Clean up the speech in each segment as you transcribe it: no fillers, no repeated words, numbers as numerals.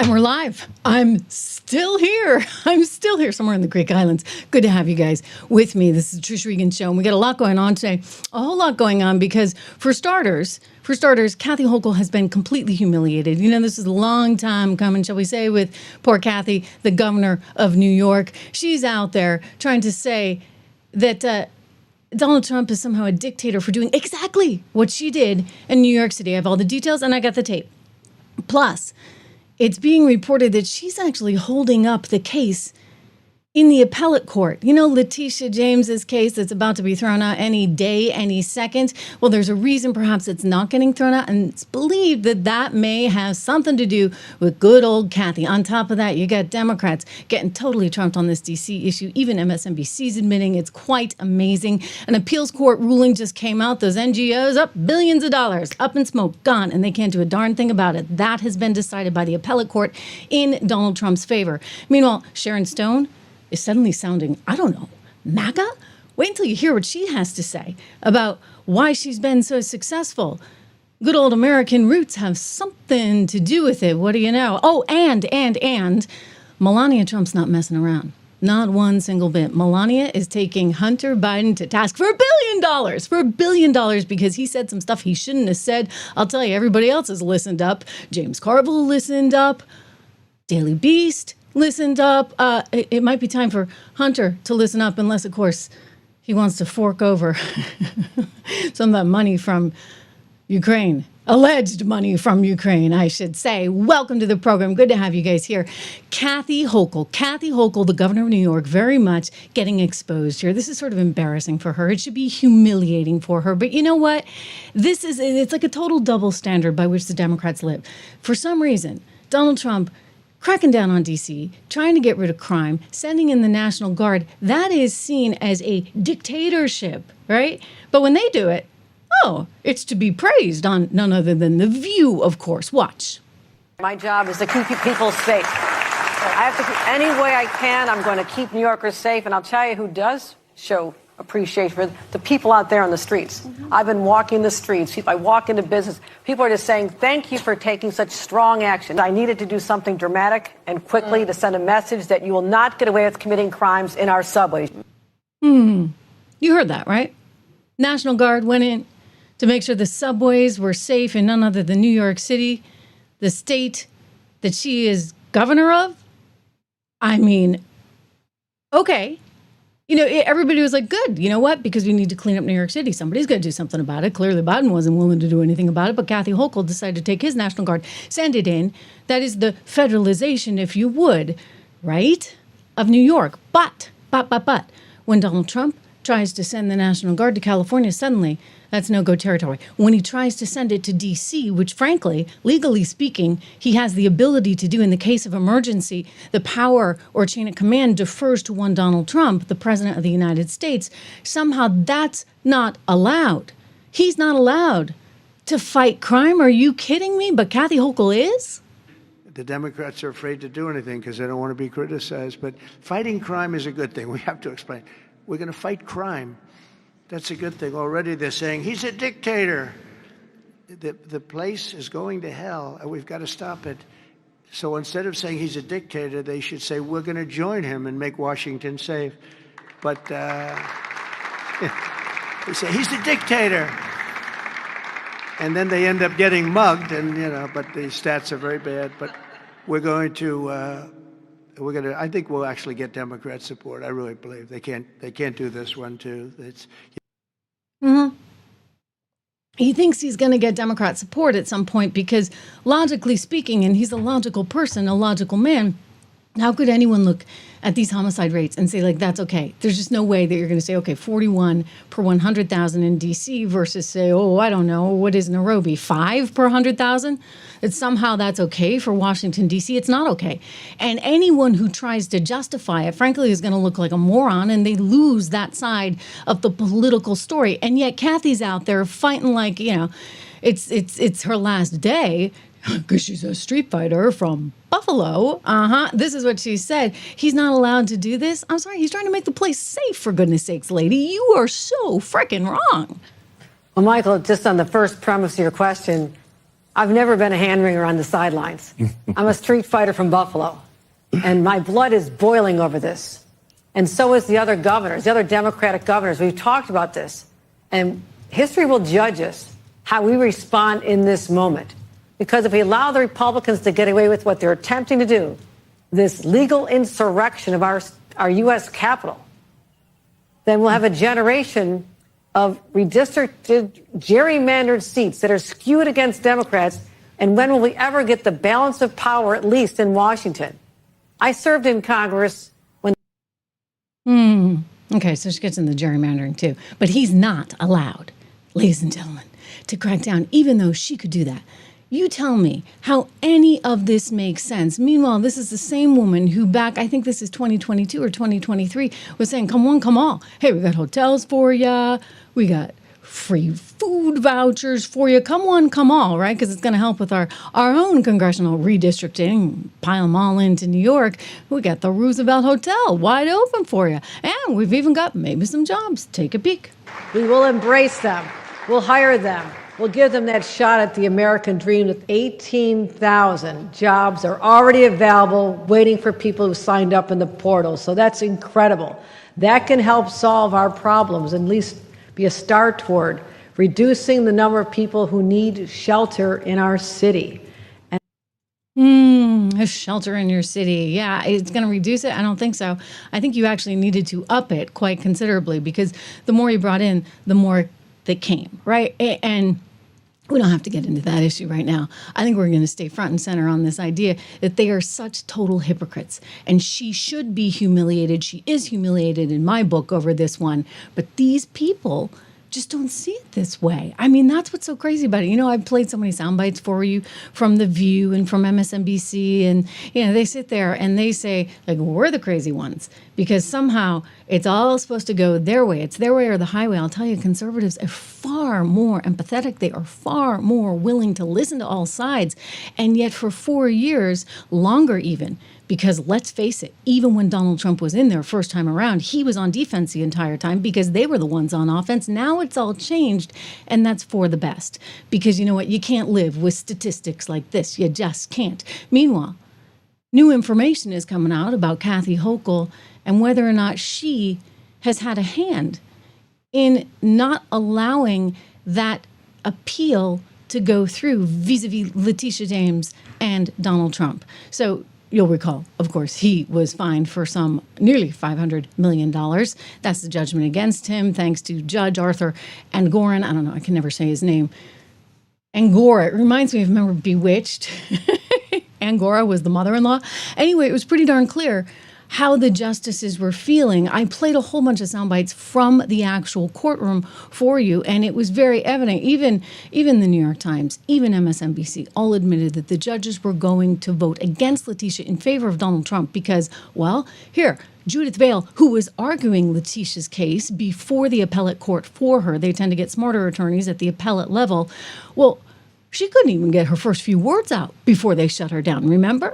And we're live. I'm still here. Somewhere in the Greek Islands. Good to have you guys with me. This is the Trish Regan Show. And we got a lot going on today. A whole lot going on because for starters, Kathy Hochul has been completely humiliated. You know, this is a long time coming, shall we say, with poor Kathy, the governor of New York. She's out there trying to say that Donald Trump is somehow a dictator for doing exactly what she did in New York City. I have all the details and I got the tape. Plus, it's being reported that she's actually holding up the case in the appellate court. You know, Letitia James's case that's about to be thrown out any day, any second. Well, there's a reason perhaps it's not getting thrown out, and it's believed that that may have something to do with good old Kathy. On top of that, you got Democrats getting totally trumped on this D.C. issue. Even MSNBC's admitting it's quite amazing. An appeals court ruling just came out. Those NGOs up billions of dollars, up in smoke, gone, and they can't do a darn thing about it. That has been decided by the appellate court in Donald Trump's favor. Meanwhile, Sharon Stone is suddenly sounding, I don't know, MAGA? Wait until you hear what she has to say about why she's been so successful. Good old American roots have something to do with it. What do you know? Oh, and Melania Trump's not messing around. Not one single bit. Melania is taking Hunter Biden to task for $1 billion, because he said some stuff he shouldn't have said. I'll tell you, everybody else has listened up. James Carville listened up. Daily Beast listened up. It might be time for Hunter to listen up, unless, of course, he wants to fork over some of that money from Ukraine. Alleged money from Ukraine, I should say. Welcome to the program. Good to have you guys here. Kathy Hochul, the governor of New York, very much getting exposed here. This is sort of embarrassing for her. It should be humiliating for her. But you know what? It's like a total double standard by which the Democrats live. For some reason, Donald Trump cracking down on D.C., trying to get rid of crime, sending in the National Guard, that is seen as a dictatorship, right? But when they do it, it's to be praised on none other than The View, of course. Watch. My job is to keep people safe. I have to, any way I can, I'm going to keep New Yorkers safe. And I'll tell you who does show appreciation for the people out there on the streets. Mm-hmm. I've been walking the streets. I walk into business. People are just saying, thank you for taking such strong action. I needed to do something dramatic and quickly to send a message that you will not get away with committing crimes in our subways. You heard that, right? National Guard went in to make sure the subways were safe in none other than New York City, the state that she is governor of. I mean, okay. You know, everybody was like, good, you know what? Because we need to clean up New York City. Somebody's got to do something about it. Clearly, Biden wasn't willing to do anything about it, but Kathy Hochul decided to take his National Guard, send it in. That is the federalization, if you would, right, of New York. But, when Donald Trump tries to send the National Guard to California, suddenly that's no-go territory. When he tries to send it to D.C., which frankly, legally speaking, he has the ability to do in the case of emergency, the power or chain of command defers to one Donald Trump, the president of the United States. Somehow that's not allowed. He's not allowed to fight crime. Are you kidding me? But Kathy Hochul is? The Democrats are afraid to do anything because they don't want to be criticized. But fighting crime is a good thing. We have to explain. We're going to fight crime. That's a good thing. Already they're saying, he's a dictator. The place is going to hell, and we've got to stop it. So instead of saying he's a dictator, they should say, we're going to join him and make Washington safe. But they say, he's a dictator. And then they end up getting mugged, and, but the stats are very bad. But we're going to... I think we'll actually get Democrat support. I really believe they can't do this one too. He thinks he's going to get Democrat support at some point because, logically speaking, and he's a logical person, a logical man, how could anyone look at these homicide rates and say, like, that's okay? There's just no way that you're going to say, okay, 41 per 100,000 in D.C. versus say, I don't know, what is Nairobi, 5 per 100,000? That somehow that's okay for Washington, D.C. It's not okay. And anyone who tries to justify it, frankly, is going to look like a moron, and they lose that side of the political story. And yet Kathy's out there fighting like, it's her last day because she's a street fighter from Buffalo. This is what she said. He's not allowed to do this. I'm sorry. He's trying to make the place safe, for goodness sakes, lady. You are so freaking wrong. Well, Michael, just on the first premise of your question, I've never been a hand wringer on the sidelines. I'm a street fighter from Buffalo, and my blood is boiling over this. And so is the other governors, the other Democratic governors. We've talked about this. And history will judge us how we respond in this moment. Because if we allow the Republicans to get away with what they're attempting to do, this legal insurrection of our U.S. Capitol, then we'll have a generation of redistricted, gerrymandered seats that are skewed against Democrats. And when will we ever get the balance of power, at least in Washington? I served in Congress when... Okay, so she gets in the gerrymandering too. But he's not allowed, ladies and gentlemen, to crack down, even though she could do that. You tell me how any of this makes sense. Meanwhile, this is the same woman who back, I think this is 2022 or 2023, was saying, come on, come all. Hey, we got hotels for you. We got free food vouchers for you. Come on, come all, right? Because it's going to help with our own congressional redistricting. Pile them all into New York. We got the Roosevelt Hotel wide open for you. And we've even got maybe some jobs. Take a peek. We will embrace them. We'll hire them. We'll give them that shot at the American dream with 18,000 jobs are already available, waiting for people who signed up in the portal. So that's incredible. That can help solve our problems, at least be a start toward reducing the number of people who need shelter in our city. A shelter in your city. Yeah, it's going to reduce it? I don't think so. I think you actually needed to up it quite considerably because the more you brought in, the more they came, right? And we don't have to get into that issue right now. I think we're going to stay front and center on this idea that they are such total hypocrites. And she should be humiliated. She is humiliated in my book over this one. But these people just don't see it this way. I mean, that's what's so crazy about it. You know, I've played so many sound bites for you from The View and from MSNBC. And, you know, they sit there and they say, like, we're the crazy ones because somehow it's all supposed to go their way. It's their way or the highway. I'll tell you, conservatives are far more empathetic. They are far more willing to listen to all sides. And yet for 4 years, longer even, because let's face it, even when Donald Trump was in there first time around, he was on defense the entire time because they were the ones on offense. Now it's all changed, and that's for the best. Because you know what? You can't live with statistics like this. You just can't. Meanwhile, new information is coming out about Kathy Hochul and whether or not she has had a hand in not allowing that appeal to go through vis-a-vis Letitia James and Donald Trump. So you'll recall, of course, he was fined for some nearly $500 million. That's the judgment against him, thanks to Judge Arthur Angoran. I don't know, I can never say his name. Angora, it reminds me of, remember Bewitched? Angora was the mother-in-law. Anyway, it was pretty darn clear how the justices were feeling. I played a whole bunch of sound bites from the actual courtroom for you, and it was very evident. Even the New York Times, even MSNBC, all admitted that the judges were going to vote against Letitia in favor of Donald Trump because, well, here, Judith Vale, who was arguing Letitia's case before the appellate court for her, they tend to get smarter attorneys at the appellate level, well, she couldn't even get her first few words out before they shut her down, remember?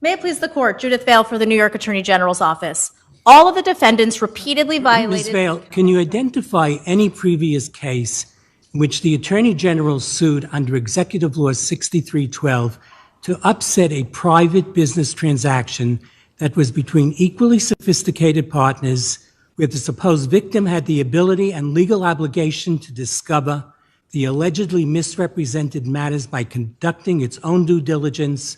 May it please the court, Judith Vale for the New York Attorney General's office. All of the defendants repeatedly violated... Ms. Vale, can you identify any previous case in which the Attorney General sued under Executive Law 6312 to upset a private business transaction that was between equally sophisticated partners where the supposed victim had the ability and legal obligation to discover the allegedly misrepresented matters by conducting its own due diligence,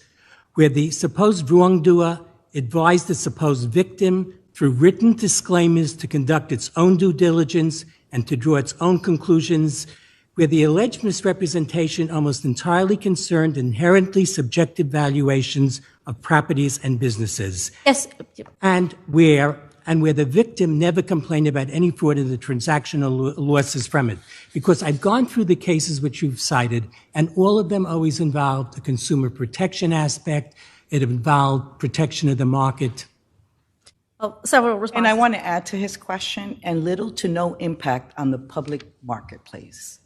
where the supposed wrongdoer advised the supposed victim through written disclaimers to conduct its own due diligence and to draw its own conclusions, where the alleged misrepresentation almost entirely concerned inherently subjective valuations of properties and businesses. Yes. And where the victim never complained about any fraud in the transactional losses from it. Because I've gone through the cases which you've cited, and all of them always involved the consumer protection aspect. It involved protection of the market. Several responses. And I want to add to his question, and little to no impact on the public marketplace.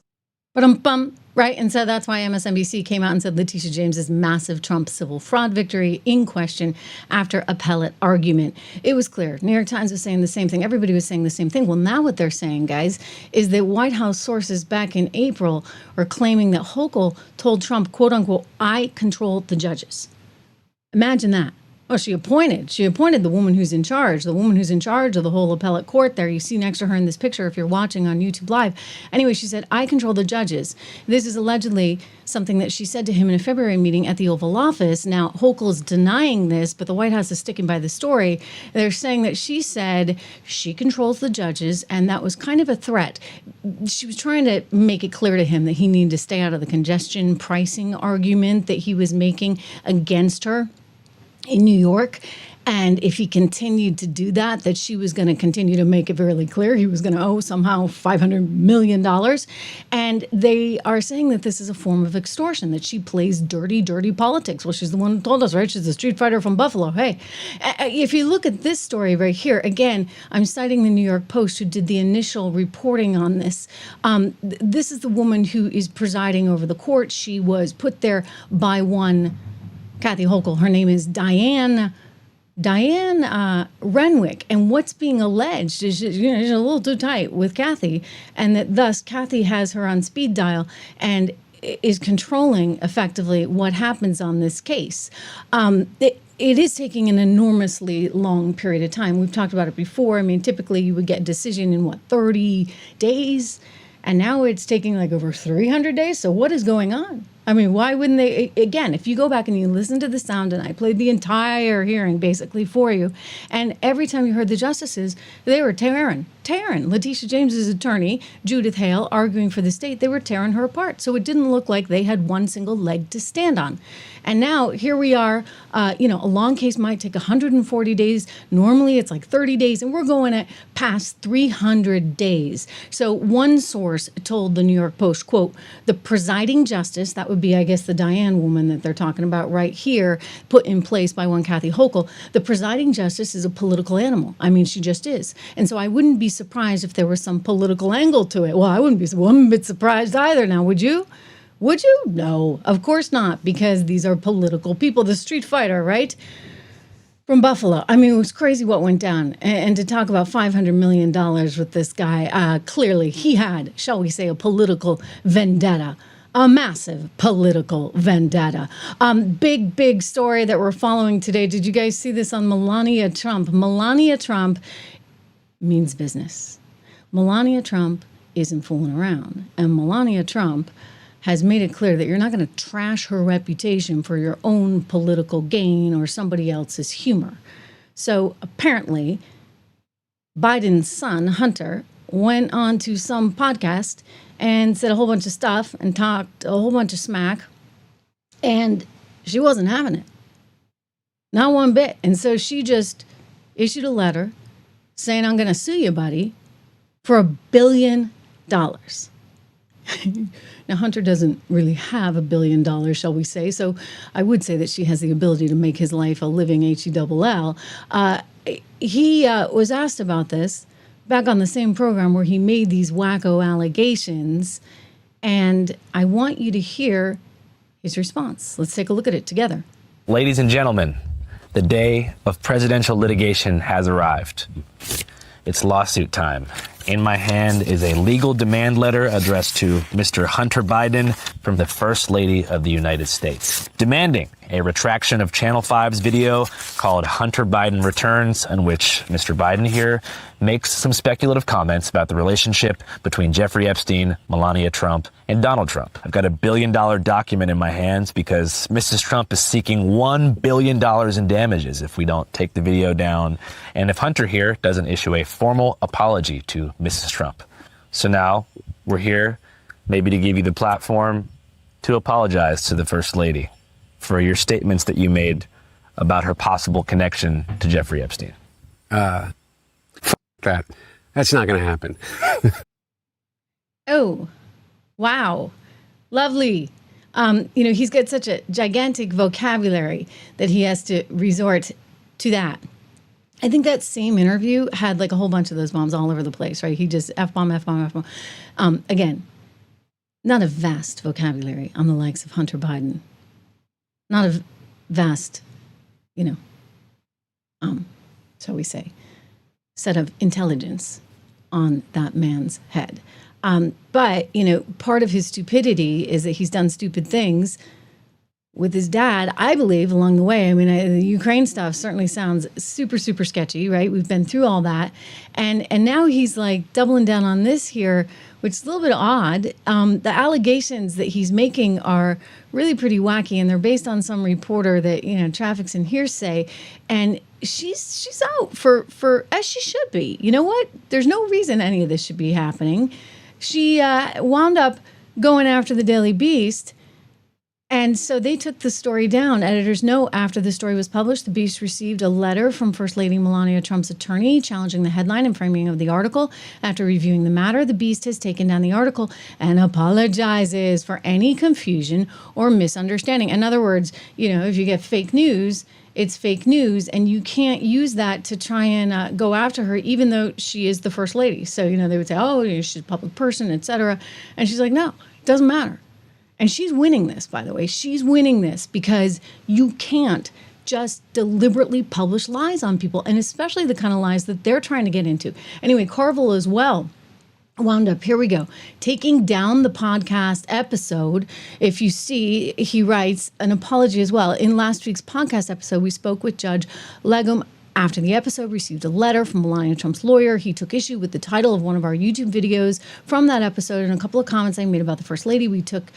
Ba-dum-bum, right? And so that's why MSNBC came out and said Letitia James's massive Trump civil fraud victory in question after appellate argument. It was clear. New York Times was saying the same thing. Everybody was saying the same thing. Well, now what they're saying, guys, is that White House sources back in April are claiming that Hochul told Trump, quote unquote, I control the judges. Imagine that. Oh, she appointed the woman who's in charge, of the whole appellate court there. You see next to her in this picture if you're watching on YouTube Live. Anyway, she said, I control the judges. This is allegedly something that she said to him in a February meeting at the Oval Office. Now, Hochul's denying this, but the White House is sticking by the story. They're saying that she said she controls the judges, and that was kind of a threat. She was trying to make it clear to him that he needed to stay out of the congestion pricing argument that he was making against her in New York. And if he continued to do that, that she was going to continue to make it very clear he was going to owe somehow $500 million. And they are saying that this is a form of extortion, that she plays dirty, dirty politics. Well, she's the one who told us, right? She's a street fighter from Buffalo. Hey, if you look at this story right here, again, I'm citing the New York Post, who did the initial reporting on this. This is the woman who is presiding over the court. She was put there by one Kathy Hochul. Her name is Diane Renwick. And what's being alleged is she's a little too tight with Kathy, and that thus Kathy has her on speed dial and is controlling effectively what happens on this case. It is taking an enormously long period of time. We've talked about it before. I mean, typically you would get a decision in 30 days? And now it's taking like over 300 days. So what is going on? I mean, why wouldn't they? Again, if you go back and you listen to the sound, and I played the entire hearing basically for you, and every time you heard the justices, they were tearing Letitia James's attorney, Judith Hale, arguing for the state. They were tearing her apart. So it didn't look like they had one single leg to stand on. And now here we are, a long case might take 140 days. Normally it's like 30 days, and we're going at past 300 days. So one source told the New York Post, quote, the presiding justice, that would be, I guess, the Diane woman that they're talking about right here, put in place by one Kathy Hochul. The presiding justice is a political animal. I mean, she just is. And so I wouldn't be surprised if there was some political angle to it. Well, I wouldn't be one bit surprised either. Now, would you? Would you? No, of course not, because these are political people. The street fighter, right? From Buffalo. I mean, it was crazy what went down. And to talk about $500 million with this guy, clearly he had, shall we say, a political vendetta. A massive political vendetta. Big story that we're following today. Did you guys see this on Melania Trump? Melania Trump means business. Melania Trump isn't fooling around. And Melania Trump has made it clear that you're not going to trash her reputation for your own political gain or somebody else's humor. So apparently, Biden's son, Hunter, went on to some podcast and said a whole bunch of stuff and talked a whole bunch of smack, and she wasn't having it. Not one bit. And so she just issued a letter saying, I'm going to sue you, buddy, for $1 billion. Now, Hunter doesn't really have $1 billion, shall we say, so I would say that she has the ability to make his life a living HELL. He was asked about this back on the same program where he made these wacko allegations, and I want you to hear his response. Let's take a look at it together. Ladies and gentlemen, the day of presidential litigation has arrived. It's lawsuit time. In my hand is a legal demand letter addressed to Mr. Hunter Biden from the First Lady of the United States, demanding a retraction of Channel 5's video called Hunter Biden Returns, in which Mr. Biden here makes some speculative comments about the relationship between Jeffrey Epstein, Melania Trump, and Donald Trump. I've got $1 billion document in my hands because Mrs. Trump is seeking $1 billion in damages if we don't take the video down, and if Hunter here doesn't issue a formal apology to Mrs. Trump. So now we're here maybe to give you the platform to apologize to the First Lady for your statements that you made about her possible connection to Jeffrey Epstein. That. That's not going to happen. Oh, wow. Lovely. He's got such a gigantic vocabulary that he has to resort to that. I think that same interview had like a whole bunch of those bombs all over the place, right? He just F-bomb. Again, not a vast vocabulary on the likes of Hunter Biden, not a vast, shall we say, set of intelligence on that man's head. But, part of his stupidity is that he's done stupid things with his dad, I believe, along the way. I mean, the Ukraine stuff certainly sounds super, super sketchy, right? We've been through all that. And now he's like doubling down on this here, which is a little bit odd. The allegations that he's making are really pretty wacky, and they're based on some reporter that, traffics in hearsay. And she's out for as she should be. You know what? There's no reason any of this should be happening. She wound up going after the Daily Beast. And so they took the story down. Editors know after the story was published, the Beast received a letter from First Lady Melania Trump's attorney challenging the headline and framing of the article. After reviewing the matter, the Beast has taken down the article and apologizes for any confusion or misunderstanding. In other words, if you get fake news, it's fake news, and you can't use that to try and go after her, even though she is the First Lady. So, they would say, oh, she's a public person, etc. And she's like, no, it doesn't matter. And she's winning this, by the way. She's winning this because you can't just deliberately publish lies on people, and especially the kind of lies that they're trying to get into. Anyway, Carville as well wound up, here we go, taking down the podcast episode. If you see, he writes an apology as well. In last week's podcast episode, we spoke with Judge Legum. After the episode, received a letter from Melania Trump's lawyer. He took issue with the title of one of our YouTube videos from that episode and a couple of comments I made about the First Lady. We took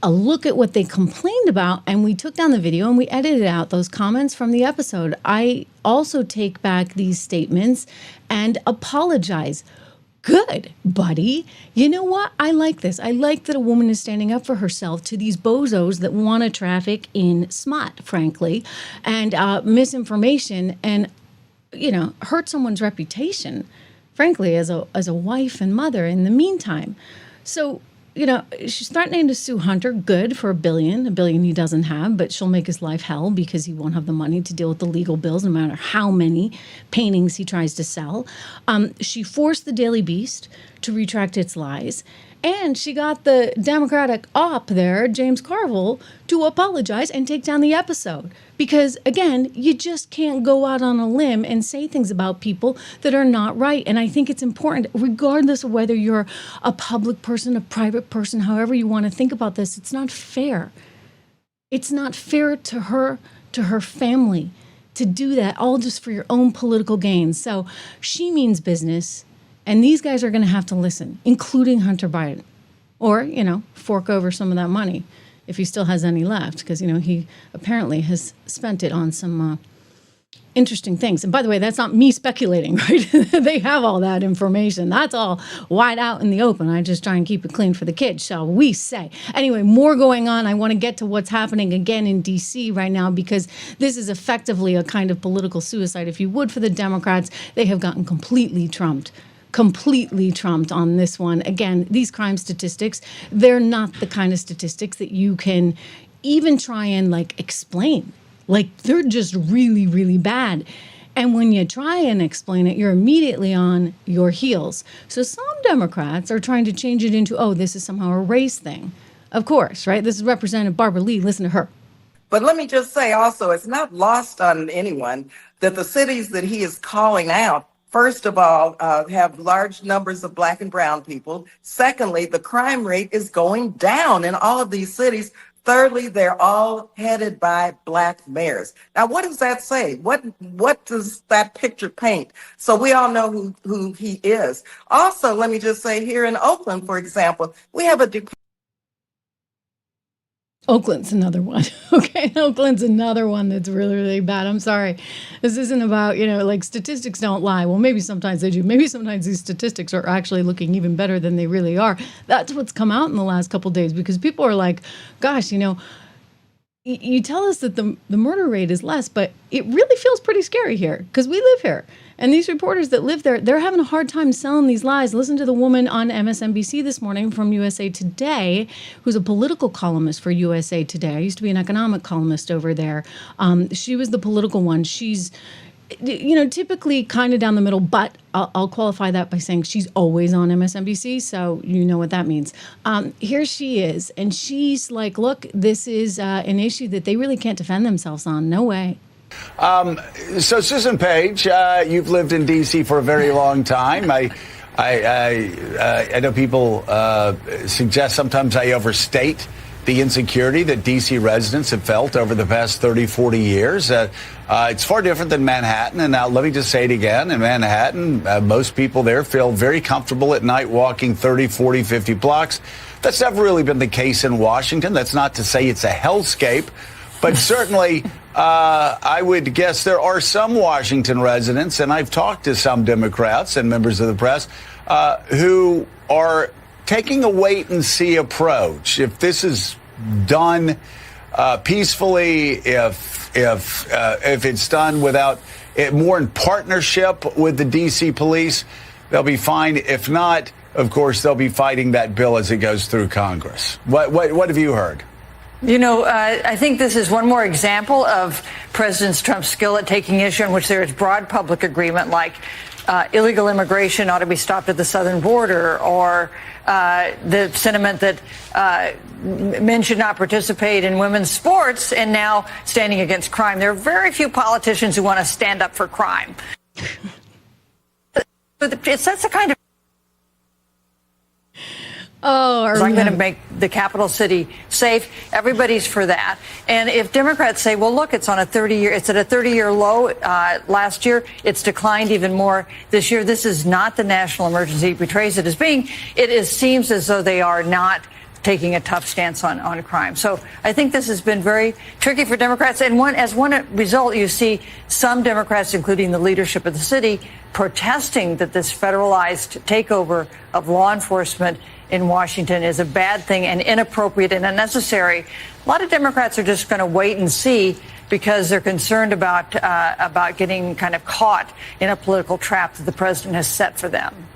a look at what they complained about, and we took down the video and we edited out those comments from the episode. I also take back these statements and apologize. Good, buddy. You know what? I like this. I like that a woman is standing up for herself to these bozos that want to traffic in smut, frankly, and misinformation and, hurt someone's reputation, frankly, as a wife and mother in the meantime. So, she's threatening to sue Hunter, good, for $1 billion he doesn't have, but she'll make his life hell because he won't have the money to deal with the legal bills no matter how many paintings he tries to sell. She forced the Daily Beast to retract its lies. And she got the Democratic op there, James Carville, to apologize and take down the episode. Because, again, you just can't go out on a limb and say things about people that are not right. And I think it's important, regardless of whether you're a public person, a private person, however you want to think about this, it's not fair. It's not fair to her family, to do that all just for your own political gain. So she means business. And these guys are going to have to listen, including Hunter Biden, or, fork over some of that money if he still has any left, because, he apparently has spent it on some interesting things. And by the way, that's not me speculating, right? They have all that information. That's all wide out in the open. I just try and keep it clean for the kids, shall we say. Anyway, more going on. I want to get to what's happening again in D.C. right now, because this is effectively a kind of political suicide, if you would, for the Democrats. They have gotten completely trumped on this one. Again, these crime statistics, they're not the kind of statistics that you can even try and explain. They're just really, really bad. And when you try and explain it, you're immediately on your heels. So some Democrats are trying to change it into, oh, this is somehow a race thing. Of course, right? This is Representative Barbara Lee. Listen to her. But let me just say also, it's not lost on anyone that the cities that he is calling out, first of all, have large numbers of Black and brown people. Secondly, the crime rate is going down in all of these cities. Thirdly, they're all headed by Black mayors. Now, what does that say? What does that picture paint? So we all know who he is. Also, let me just say, here in Oakland, for example, we have a Oakland's another one. Okay, Oakland's another one that's really, really bad. I'm sorry. This isn't about, statistics don't lie. Well, maybe sometimes they do. Maybe sometimes these statistics are actually looking even better than they really are. That's what's come out in the last couple of days, because people are like, gosh, you tell us that the murder rate is less, but it really feels pretty scary here because we live here. And these reporters that live there, they're having a hard time selling these lies. Listen to the woman on MSNBC this morning from USA Today, who's a political columnist for USA Today. I used to be an economic columnist over there. She was the political one. She's typically kind of down the middle, but I'll qualify that by saying she's always on MSNBC, so you know what that means. Here she is, and she's like, look, this is an issue that they really can't defend themselves on. No way. So, Susan Page, you've lived in D.C. for a very long time. I know people suggest sometimes I overstate the insecurity that D.C. residents have felt over the past 30, 40 years. It's far different than Manhattan. And now let me just say it again. In Manhattan, most people there feel very comfortable at night walking 30, 40, 50 blocks. That's never really been the case in Washington. That's not to say it's a hellscape. But certainly, I would guess there are some Washington residents, and I've talked to some Democrats and members of the press, who are taking a wait-and-see approach. If this is done peacefully, if it's done without more in partnership with the D.C. police, they'll be fine. If not, of course, they'll be fighting that bill as it goes through Congress. What have you heard? I think this is one more example of President Trump's skill at taking issue in which there is broad public agreement, like illegal immigration ought to be stopped at the southern border, or the sentiment that men should not participate in women's sports, and now standing against crime. There are very few politicians who want to stand up for crime. That's the kind of I'm going to make the capital city safe. Everybody's for that. And if Democrats say, well, look, it's at a 30-year low last year. It's declined even more this year. This is not the national emergency it portrays it as being. Seems as though they are not taking a tough stance on crime. So I think this has been very tricky for Democrats. And as one result, you see some Democrats, including the leadership of the city, protesting that this federalized takeover of law enforcement in Washington is a bad thing and inappropriate and unnecessary. A lot of Democrats are just going to wait and see because they're concerned about getting kind of caught in a political trap that the president has set for them.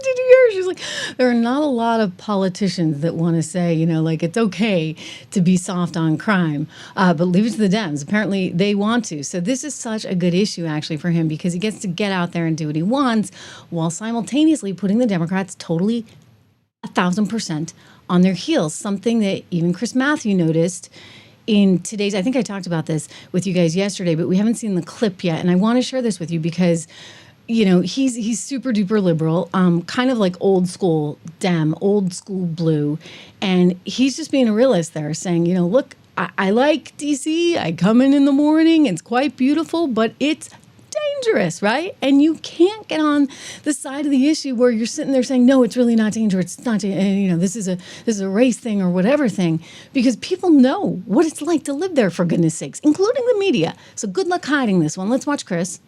Did you hear? She's like, there are not a lot of politicians that want to say, it's okay to be soft on crime, but leave it to the Dems. Apparently, they want to. So this is such a good issue, actually, for him because he gets to get out there and do what he wants while simultaneously putting the Democrats totally 1,000% on their heels, something that even Chris Matthew noticed in today's, I think I talked about this with you guys yesterday, but we haven't seen the clip yet. And I want to share this with you because he's super duper liberal, kind of like old school Dem, old school blue. And he's just being a realist there saying, look, I like DC. I come in the morning. It's quite beautiful, but it's dangerous, right? And you can't get on the side of the issue where you're sitting there saying, no, it's really not dangerous. It's not, this is a race thing or whatever thing, because people know what it's like to live there, for goodness sakes, including the media. So good luck hiding this one. Let's watch Chris.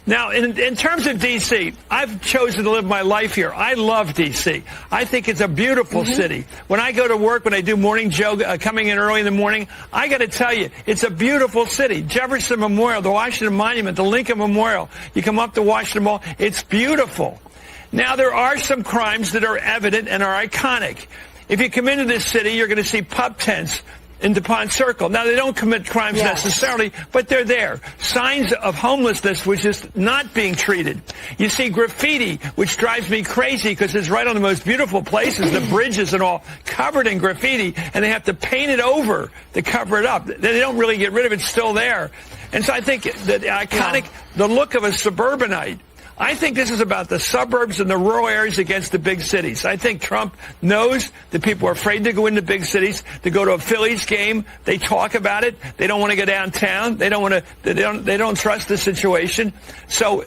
Now, in terms of D.C., I've chosen to live my life here. I love D.C. I think it's a beautiful city. When I go to work, when I do morning joke, coming in early in the morning, I got to tell you, it's a beautiful city. Jefferson Memorial, the Washington Monument, the Lincoln Memorial. You come up to Washington Mall, it's beautiful. Now, there are some crimes that are evident and are iconic. If you come into this city, you're going to see pub tents in DuPont Circle. Now, they don't commit crimes necessarily, but they're there. Signs of homelessness, which is not being treated. You see graffiti, which drives me crazy because it's right on the most beautiful places, the bridges and all, covered in graffiti, and they have to paint it over to cover it up. They don't really get rid of it. It's still there. And so I think the iconic, the look of a suburbanite, I think this is about the suburbs and the rural areas against the big cities. I think Trump knows that people are afraid to go into big cities, to go to a Phillies game. They talk about it. They don't want to go downtown. They don't trust the situation. So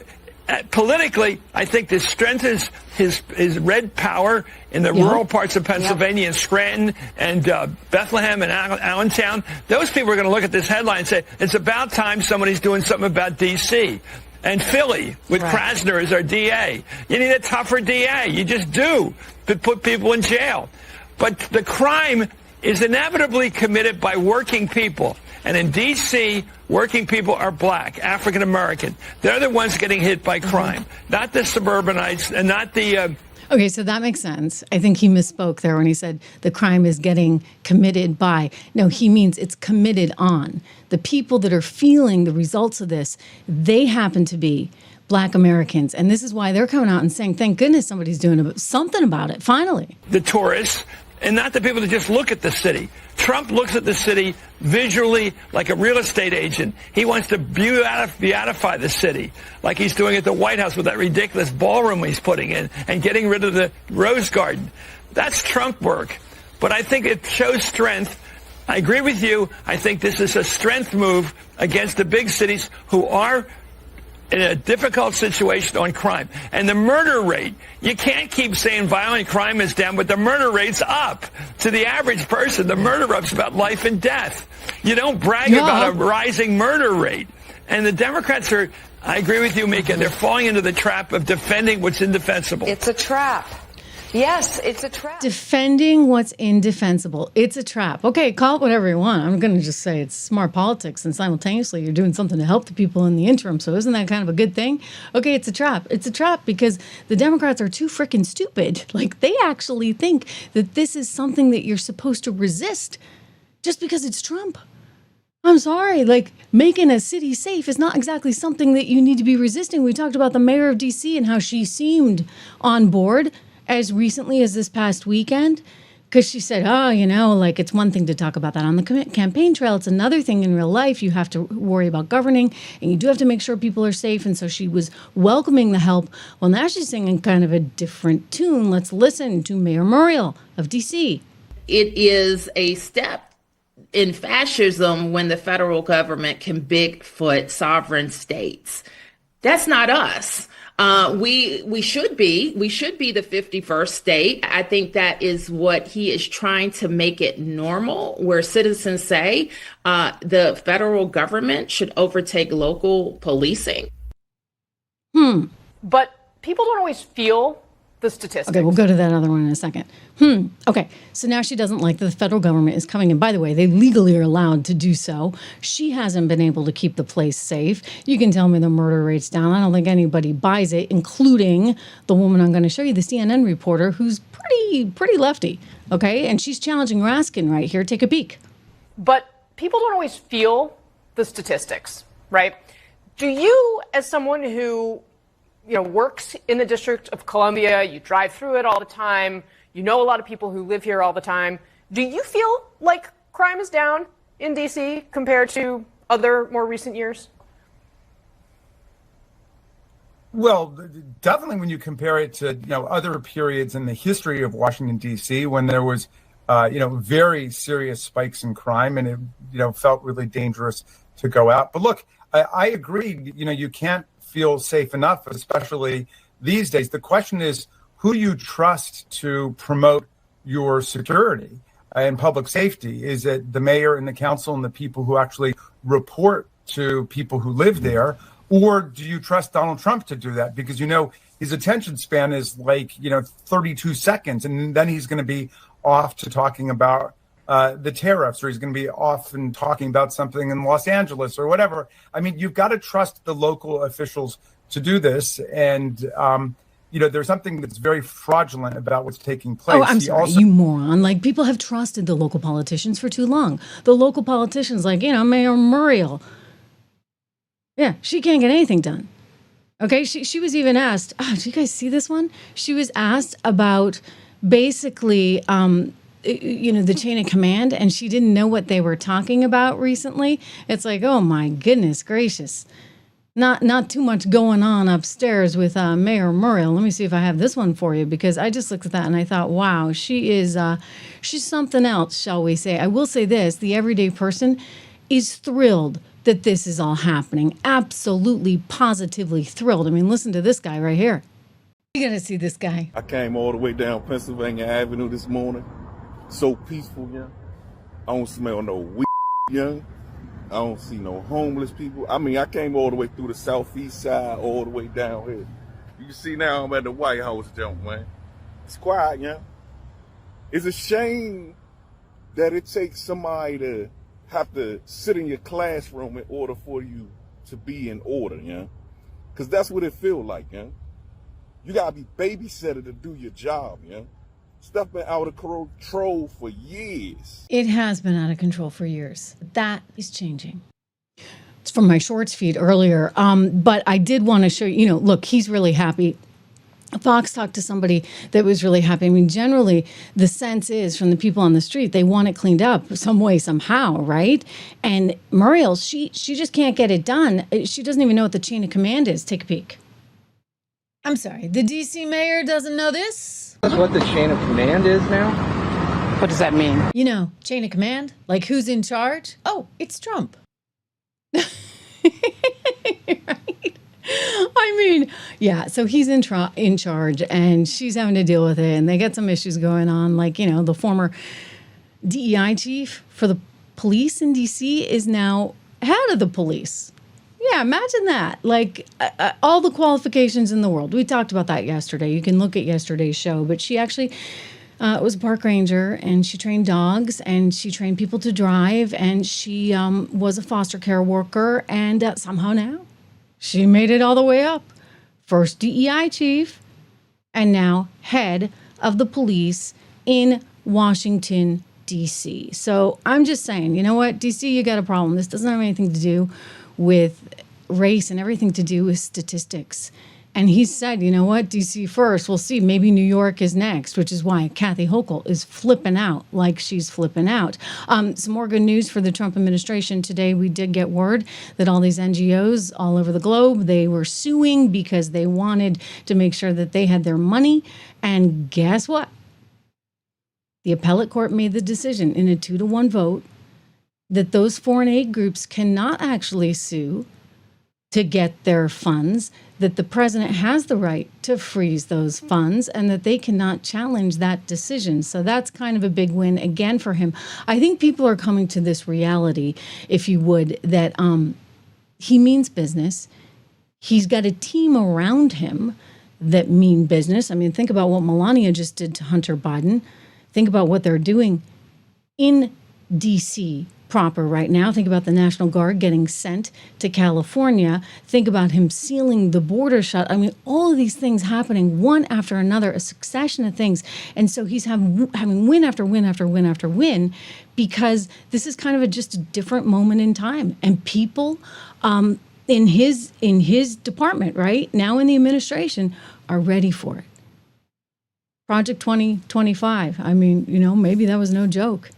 politically, I think this strengthens his red power in the rural parts of Pennsylvania and Scranton and Bethlehem and Allentown. Those people are going to look at this headline and say, it's about time somebody's doing something about D.C. And Philly, with Krasner as our DA. You need a tougher DA. You just do, to put people in jail. But the crime is inevitably committed by working people. And in D.C., working people are black, African American. They're the ones getting hit by crime, not the suburbanites and not the Okay, so that makes sense. I think he misspoke there when he said the crime is getting committed by. No, he means it's committed on. The people that are feeling the results of this, they happen to be Black Americans. And this is why they're coming out and saying, thank goodness somebody's doing something about it, finally. The tourists, and not the people that just look at the city. Trump looks at the city visually like a real estate agent. He wants to beautify the city like he's doing at the White House with that ridiculous ballroom he's putting in and getting rid of the Rose Garden. That's Trump work. But I think it shows strength. I agree with you. I think this is a strength move against the big cities who are in a difficult situation on crime. And the murder rate, you can't keep saying violent crime is down, but the murder rate's up. To the average person, the murder rate's about life and death. You don't brag about a rising murder rate. And the Democrats are, I agree with you, Mika, they're falling into the trap of defending what's indefensible. It's a trap. Yes, it's a trap. Defending what's indefensible. It's a trap. Okay, call it whatever you want. I'm going to just say it's smart politics, and simultaneously you're doing something to help the people in the interim. So isn't that kind of a good thing? Okay, it's a trap. It's a trap because the Democrats are too freaking stupid. Like, they actually think that this is something that you're supposed to resist just because it's Trump. I'm sorry, like, making a city safe is not exactly something that you need to be resisting. We talked about the mayor of D.C. and how she seemed on board as recently as this past weekend, because she said, oh, you know, like, it's one thing to talk about that on the campaign trail. It's another thing in real life. You have to worry about governing, and you do have to make sure people are safe. And so she was welcoming the help. Well, now she's singing kind of a different tune. Let's listen to Mayor Muriel of D.C. It is a step in fascism when the federal government can Bigfoot sovereign states. That's not us. We should be the 51st state. I think that is what he is trying to make it normal, where citizens say the federal government should overtake local policing. But people don't always feel the statistics. Okay, we'll go to that other one in a second. Okay, so now she doesn't like that the federal government is coming in. By the way, they legally are allowed to do so. She hasn't been able to keep the place safe. You can tell me the murder rate's down. I don't think anybody buys it, including the woman I'm going to show you, the CNN reporter, who's pretty lefty, okay? And she's challenging Raskin right here. Take a peek. But people don't always feel the statistics, right? Do you, as someone who works in the District of Columbia, you drive through it all the time, you know a lot of people who live here all the time, do you feel like crime is down in D.C. compared to other more recent years? Well, definitely when you compare it to other periods in the history of Washington, D.C., when there was very serious spikes in crime and it felt really dangerous to go out. But look, I agree, you can't feel safe enough, especially these days. The question is who you trust to promote your security and public safety. Is it the mayor and the council and the people who actually report to people who live there? Or do you trust Donald Trump to do that? Because, his attention span is like, 32 seconds. And then he's going to be off to talking about the tariffs, or he's going to be off and talking about something in Los Angeles or whatever. I mean, you've got to trust the local officials to do this. And, there's something that's very fraudulent about what's taking place. Oh, I'm sorry, you moron. Like, people have trusted the local politicians for too long. The local politicians, like, Mayor Muriel. Yeah, she can't get anything done. Okay, she was even asked, did you guys see this one? She was asked about basically, the chain of command, and she didn't know what they were talking about recently. It's like, oh my goodness gracious. Not too much going on upstairs with Mayor Muriel. Let me see if I have this one for you, because I just looked at that and I thought, wow, she's something else, shall we say. I will say this, the everyday person is thrilled that this is all happening. Absolutely, positively thrilled. I mean, listen to this guy right here. You gotta see this guy. I came all the way down Pennsylvania Avenue this morning. So peaceful, yeah. I don't smell no weed, yeah. I don't see no homeless people. I mean, I came all the way through the southeast side, all the way down here. You see now I'm at the White House, jump, man. It's quiet, yeah. It's a shame that it takes somebody to have to sit in your classroom in order for you to be in order, yeah. Because that's what it feels like, yeah. You gotta be babysitter to do your job, you know? Stuff been out of control for years. It has been out of control for years. That is changing. It's from my shorts feed earlier. But I did want to show you, look, he's really happy. Fox talked to somebody that was really happy. I mean, generally, the sense is from the people on the street, they want it cleaned up some way, somehow, right? And Muriel, she just can't get it done. She doesn't even know what the chain of command is. Take a peek. I'm sorry, the D.C. mayor doesn't know this? That's what the chain of command is now? What does that mean? Chain of command? Like who's in charge? Oh, it's Trump. Right? I mean, yeah, so he's in charge and she's having to deal with it and they got some issues going on. Like, the former DEI chief for the police in D.C. is now head of the police. Yeah, imagine that. Like all the qualifications in the world. We talked about that yesterday. You can look at yesterday's show. But she actually was a park ranger and she trained dogs and she trained people to drive and she was a foster care worker. And somehow now she made it all the way up. First DEI chief and now head of the police in Washington, D.C. So I'm just saying, you know what, D.C., you got a problem. This doesn't have anything to do with race and everything to do with statistics. And he said, you know what, D.C. first. We'll see. Maybe New York is next, which is why Kathy Hochul is flipping out like she's flipping out. Some more good news for the Trump administration. Today, we did get word that all these NGOs all over the globe, they were suing because they wanted to make sure that they had their money. And guess what? The appellate court made the decision in a 2-1 vote that those foreign aid groups cannot actually sue to get their funds, that the president has the right to freeze those funds, and that they cannot challenge that decision. So that's kind of a big win again for him. I think people are coming to this reality, if you would, that he means business. He's got a team around him that mean business. I mean, think about what Melania just did to Hunter Biden. Think about what they're doing in D.C. proper right now. Think about the National Guard getting sent to California. Think about him sealing the border shut. I mean, all of these things happening one after another, a succession of things. And so he's having win after win after win after win because this is kind of just a different moment in time. And people in his department, right, now in the administration, are ready for it. Project 2025. I mean, maybe that was no joke.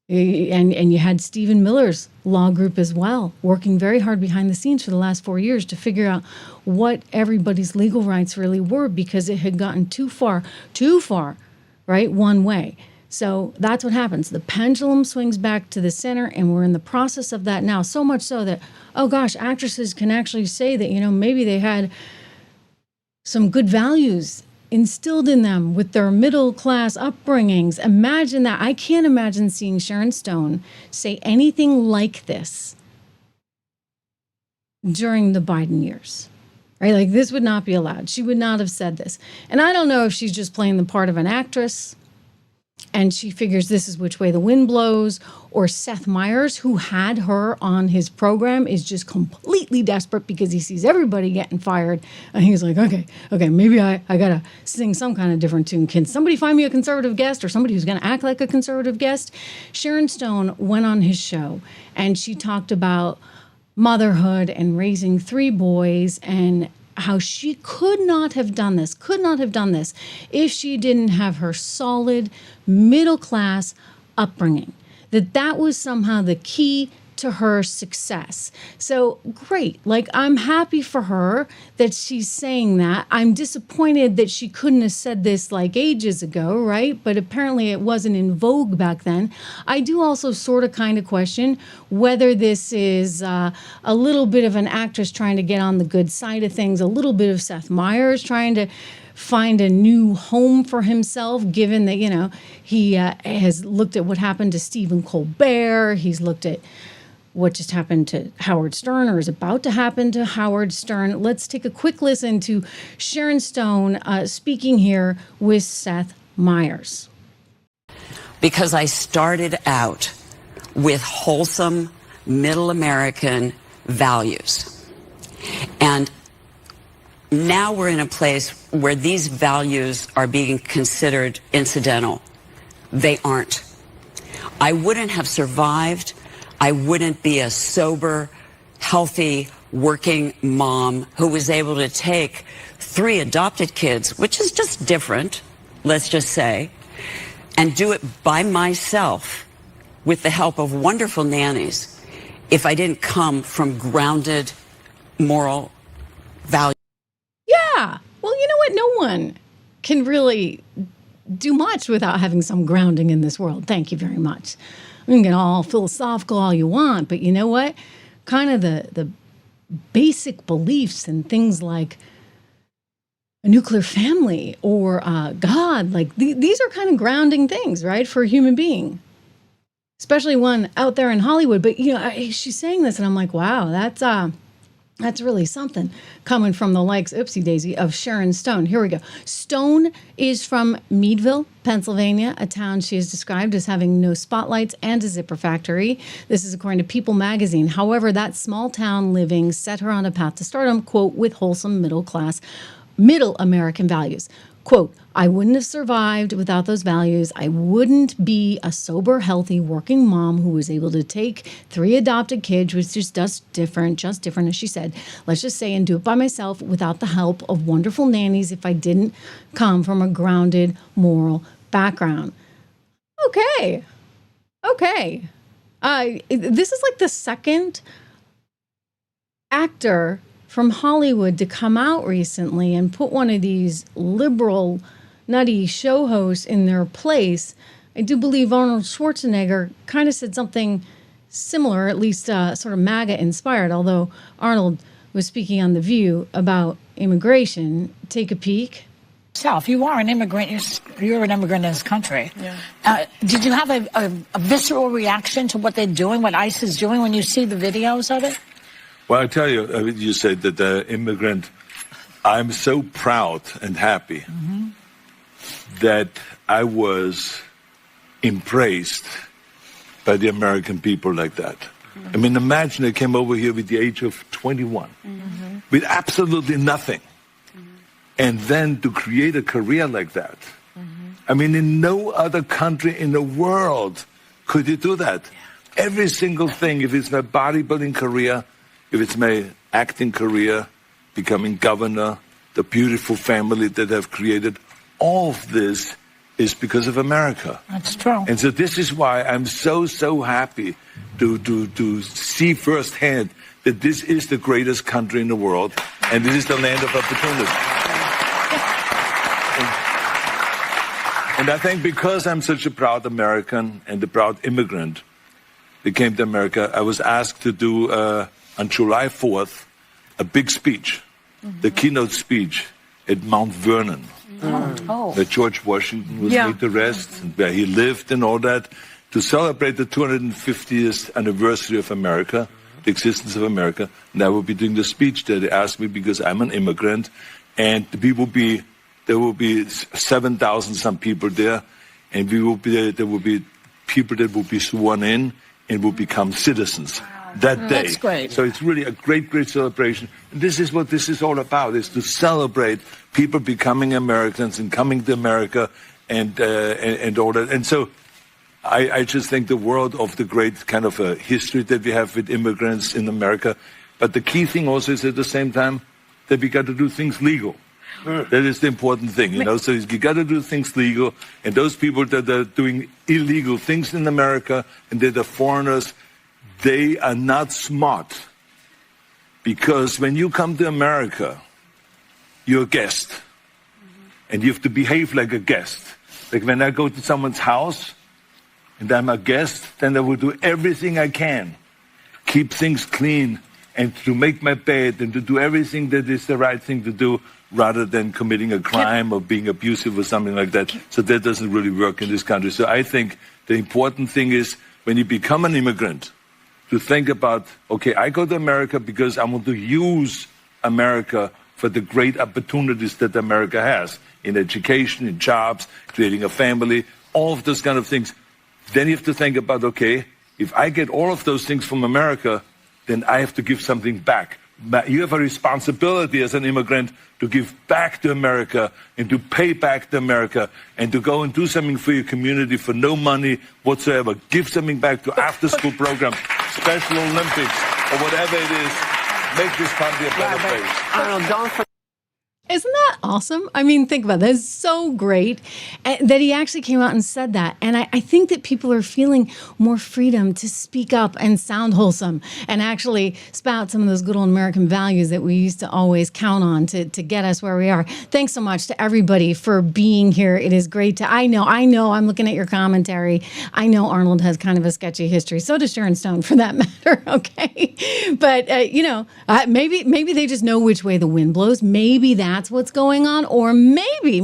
And you had Stephen Miller's law group as well, working very hard behind the scenes for the last 4 years to figure out what everybody's legal rights really were because it had gotten too far, right, one way. So that's what happens. The pendulum swings back to the center, and we're in the process of that now. So much so that, oh gosh, actresses can actually say that, maybe they had some good values instilled in them with their middle-class upbringings. Imagine that. I can't imagine seeing Sharon Stone say anything like this during the Biden years, right? Like, this would not be allowed. She would not have said this. And I don't know if she's just playing the part of an actress and she figures this is which way the wind blows, or Seth Myers, who had her on his program, is just completely desperate because he sees everybody getting fired. And he's like, okay, maybe I got to sing some kind of different tune. Can somebody find me a conservative guest or somebody who's going to act like a conservative guest? Sharon Stone went on his show and she talked about motherhood and raising 3 boys and how she could not have done this if she didn't have her solid middle-class upbringing, that was somehow the key to her success. So great. Like, I'm happy for her that she's saying that. I'm disappointed that she couldn't have said this like ages ago, right? But apparently it wasn't in vogue back then. I do also sort of kind of question whether this is a little bit of an actress trying to get on the good side of things, a little bit of Seth Myers trying to find a new home for himself, given that, he has looked at what happened to Stephen Colbert. He's looked at what just happened to Howard Stern or is about to happen to Howard Stern. Let's take a quick listen to Sharon Stone speaking here with Seth Myers. Because I started out with wholesome middle American values. And now we're in a place where these values are being considered incidental. They aren't. I wouldn't have survived. I wouldn't be a sober, healthy, working mom who was able to take 3 adopted kids, which is just different, let's just say, and do it by myself with the help of wonderful nannies if I didn't come from grounded moral values. Yeah. Well, you know what? No one can really do much without having some grounding in this world. Thank you very much. You can get all philosophical all you want, but you know what? Kind of the basic beliefs and things like a nuclear family or God, like these are kind of grounding things, right, for a human being, especially one out there in Hollywood. But you know, she's saying this, and I'm like, wow, that's really something coming from the likes, oopsie daisy, of Sharon Stone. Here we go. Stone is from Meadville, Pennsylvania, a town she is described as having no spotlights and a zipper factory. This is according to People magazine. However, that small town living set her on a path to stardom, quote, with wholesome middle American values. Quote, I wouldn't have survived without those values. I wouldn't be a sober, healthy, working mom who was able to take 3 adopted kids, which is just different, as she said, let's just say, and do it by myself without the help of wonderful nannies if I didn't come from a grounded moral background. Okay. This is like the second actor from Hollywood to come out recently and put one of these liberal, nutty show hosts in their place. I do believe Arnold Schwarzenegger kind of said something similar, at least sort of MAGA inspired, although Arnold was speaking on The View about immigration. Take a peek. If you are an immigrant, you're an immigrant in this country. Yeah. Did you have a visceral reaction to what they're doing, what ICE is doing, when you see the videos of it? Well, I tell you, you said that the immigrant, I'm so proud and happy that I was impressed by the American people like that. I mean, imagine I came over here with the age of 21, with absolutely nothing. And then to create a career like that. I mean, in no other country in the world could you do that. Every single thing, if it's my bodybuilding career, if it's my acting career, becoming governor, the beautiful family that I've created, all of this is because of America. That's true. And so this is why I'm so happy to see firsthand that this is the greatest country in the world, and this is the land of opportunity. And I think because I'm such a proud American and a proud immigrant that came to America, I was asked to do on July 4th, a big speech, the keynote speech at Mount Vernon, where George Washington was laid to rest, and where he lived and all that, to celebrate the 250th anniversary of America, the existence of America. And I will be doing the speech there. They asked me because I'm an immigrant, and there will be 7,000 some people there, and there will be people that will be sworn in and will become citizens that day. That's great. So it's really a great celebration. And this is what this is all about, is to celebrate people becoming Americans and coming to America and all that. And so I just think the world of the great kind of history that we have with immigrants in America. But the key thing also is at the same time that we got to do things legal. That is the important thing, you know. So you got to do things legal. And those people that are doing illegal things in America and that are foreigners, they are not smart. Because when you come to America, you're a guest. And you have to behave like a guest. Like when I go to someone's house and I'm a guest, then I will do everything I can. Keep things clean and to make my bed and to do everything that is the right thing to do, rather than committing a crime or being abusive or something like that. So that doesn't really work in this country. So I think the important thing is when you become an immigrant, to think about, okay, I go to America because I want to use America for the great opportunities that America has in education, in jobs, creating a family, all of those kind of things. Then you have to think about, okay, if I get all of those things from America, then I have to give something back. you have a responsibility as an immigrant to give back to America and to pay back to America and to go and do something for your community for no money whatsoever. Give something back to after-school programs, Special Olympics, or whatever it is. Make this country a better place. Arnold, don't forget. Isn't that awesome? I mean, think about that. It's so great that he actually came out and said that. And I think that people are feeling more freedom to speak up and sound wholesome and actually spout some of those good old American values that we used to always count on to get us where we are. Thanks so much to everybody for being here. It is great to, I know, I'm looking at your commentary. I know Arnold has kind of a sketchy history. So does Sharon Stone, for that matter. Okay. But, maybe they just know which way the wind blows. Maybe that's what's going on, or maybe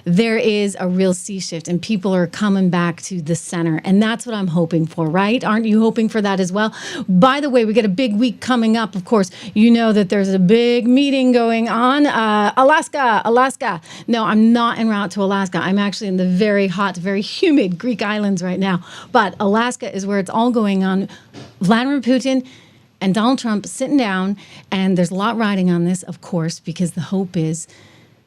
there is a real sea shift and people are coming back to the center, and that's what I'm hoping for, right? Aren't you hoping for that as well? By the way, we got a big week coming up. Of course, you know that there's a big meeting going on. Alaska. No, I'm not en route to Alaska. I'm actually in the very hot, very humid Greek islands right now, but Alaska is where it's all going on. Vladimir Putin and Donald Trump sitting down, and there's a lot riding on this, of course, because the hope is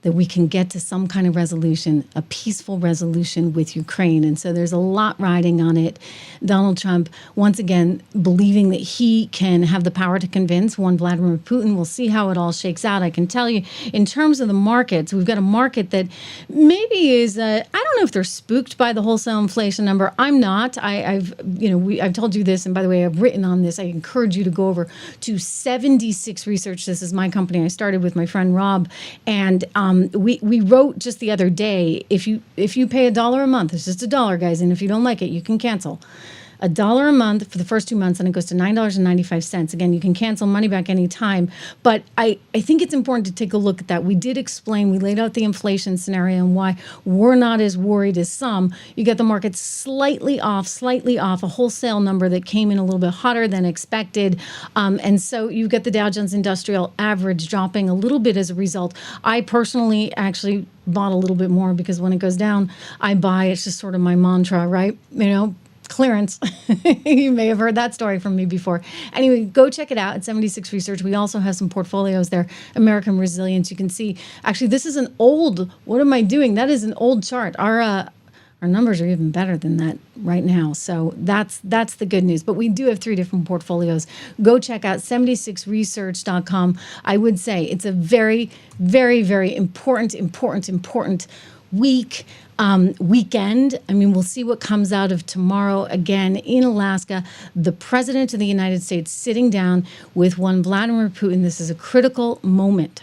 that we can get to some kind of resolution, a peaceful resolution with Ukraine. And so there's a lot riding on it. Donald Trump, once again, believing that he can have the power to convince one Vladimir Putin. We'll see how it all shakes out. I can tell you, in terms of the markets, we've got a market that maybe is, I don't know if they're spooked by the wholesale inflation number. I'm not. I've told you this, and by the way, I've written on this. I encourage you to go over to 76 Research. This is my company. I started with my friend Rob, and we wrote just the other day, if you pay $1 a month, it's just $1, guys, and if you don't like it, you can cancel. $1 a month for the first 2 months, and it goes to $9.95. Again, you can cancel money back anytime. But I think it's important to take a look at that. We did explain, we laid out the inflation scenario and why we're not as worried as some. You get the market slightly off, a wholesale number that came in a little bit hotter than expected. And so you get the Dow Jones Industrial Average dropping a little bit as a result. I personally actually bought a little bit more because when it goes down, I buy. It's just sort of my mantra, right? Clearance. You may have heard that story from me before. Anyway, go check it out at 76 Research. We also have some portfolios there. American Resilience. You can see, actually, this is an old, what am I doing? That is an old chart. Our numbers are even better than that right now. So that's the good news. But we do have 3 different portfolios. Go check out 76research.com. I would say it's a very, very, very important weekend. I mean, we'll see what comes out of tomorrow. Again, in Alaska, the president of the United States sitting down with one Vladimir Putin. This is a critical moment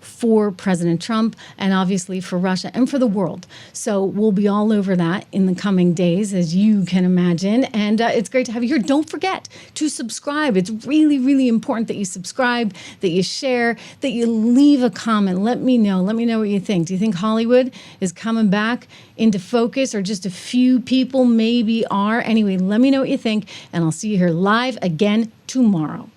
for President Trump and obviously for Russia and for the world. So we'll be all over that in the coming days, as you can imagine. And it's great to have you here. Don't forget to subscribe. It's really, really important that you subscribe, that you share, that you leave a comment. Let me know what you think. Do you think Hollywood is coming back into focus, or just a few people maybe are? Anyway, let me know what you think, and I'll see you here live again tomorrow.